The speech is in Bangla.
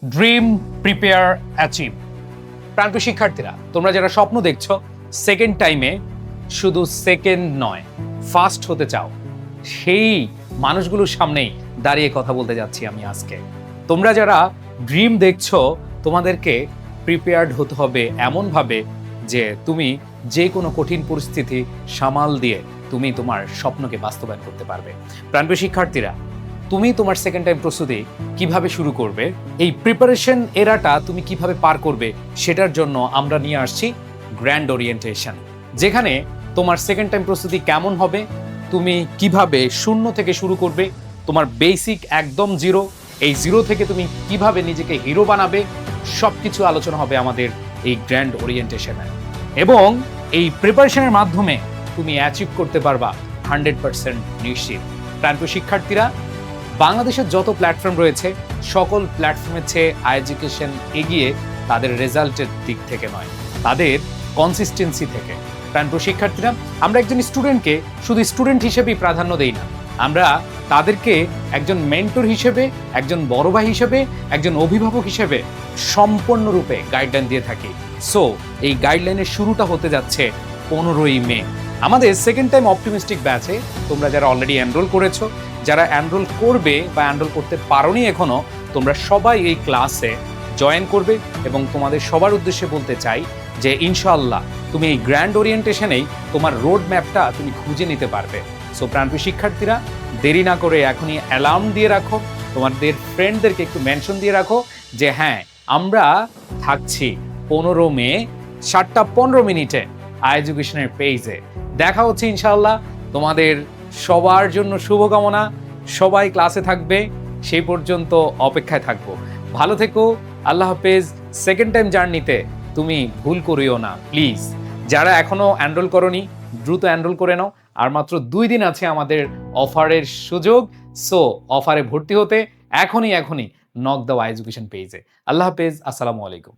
Dream prepare achieve. প্রাণপ্রিয় শিক্ষার্থীরা, তোমরা যারা স্বপ্ন দেখছো সেকেন্ড টাইমে শুধু সেকেন্ড নয় ফার্স্ট হতে চাও, সেই মানুষগুলোর সামনেই দাঁড়িয়ে কথা বলতে যাচ্ছি আমি আজকে। তোমরা যারা ড্রিম দেখছো, তোমাদেরকে প্রিপেয়ার্ড হতে হবে এমনভাবে যে তুমি যে কোনো কঠিন পরিস্থিতি সামাল দিয়ে তুমি তোমার স্বপ্নকে বাস্তবায়ন করতে পারবে। প্রাণপ্রিয় শিক্ষার্থীরা, তুমি তোমার সেকেন্ড টাইম প্রস্তুতি কিভাবে শুরু করবে, এই প্রিপারেশন এরাটা তুমি কিভাবে পার করবে, সেটার জন্য আমরা নিয়ে আসছি গ্র্যান্ড ওরিয়েন্টেশন, যেখানে তোমার সেকেন্ড টাইম প্রস্তুতি কেমন হবে, তুমি কিভাবে শূন্য থেকে শুরু করবে, তোমার বেসিক একদম জিরো, এই জিরো থেকে তুমি কিভাবে নিজেকে হিরো বানাবে, সবকিছু আলোচনা হবে আমাদের এই গ্র্যান্ড ওরিয়েন্টেশনে। এবং এই প্রিপারেশনের মাধ্যমে তুমি অ্যাচিভ করতে পারবা 100% নিশ্চিত। প্রাণপ্রিয় শিক্ষার্থীরা, বাংলাদেশের যত প্ল্যাটফর্ম রয়েছে সকল প্ল্যাটফর্মের চেয়ে এডুকেশন এগিয়ে তাদের রেজাল্টের দিক থেকে নয়, তাদের কনসিস্টেন্সি থেকে। প্রাণপ্রিয় শিক্ষার্থীরা, আমরা একজন স্টুডেন্টকে শুধু স্টুডেন্ট হিসেবেই প্রাধান্য দেই না, আমরা তাদেরকে একজন মেন্টর হিসেবে, একজন বড় ভাই হিসেবে, একজন অভিভাবক হিসেবে সম্পূর্ণরূপে গাইডলাইন দিয়ে থাকি। সো এই গাইডলাইনের শুরুটা হতে যাচ্ছে 15ই মে আমাদের সেকেন্ড টাইম অপটিমিস্টিক ব্যাচে। তোমরা যারা অলরেডি এনরোল করেছো, যারা এনরোল করবে বা এনরোল করতে পারোনি এখনো, তোমরা সবাই এই ক্লাসে জয়েন করবে। এবং তোমাদের সবার উদ্দেশ্যে বলতে চাই যে ইনশাআল্লাহ তুমি এই গ্র্যান্ড ওরিয়েন্টেশনেই তোমার রোড ম্যাপটা তুমি খুঁজে নিতে পারবে। সো প্রাণপ্রিয় শিক্ষার্থীরা, দেরি না করে এখনই অ্যালার্ম দিয়ে রাখো, তোমাদের ফ্রেন্ডদেরকে একটু মেনশন দিয়ে রাখো যে হ্যাঁ, আমরা থাকছি 15 মে 7:15 এডুকেশনের পেজে। দেখা হচ্ছে ইনশাআল্লাহ। তোমাদের সবার জন্য শুভকামনা, সবাই ক্লাসে থাকবে, সেই পর্যন্ত অপেক্ষায় থাকবো। ভালো থেকো, আল্লাহ হাফেজ। সেকেন্ড টাইম জার্নিতে তুমি ভুল করিও না প্লিজ। যারা এখনো এনরোল করনি, দ্রুত এনরোল করে নাও। আর মাত্র 2 দিন আছে আমাদের অফারের সুযোগ। সো অফারে ভর্তি হতে এখনই নক দাও এডুকেশন পেজে। আল্লাহ হাফেজ, আসসালামু আলাইকুম।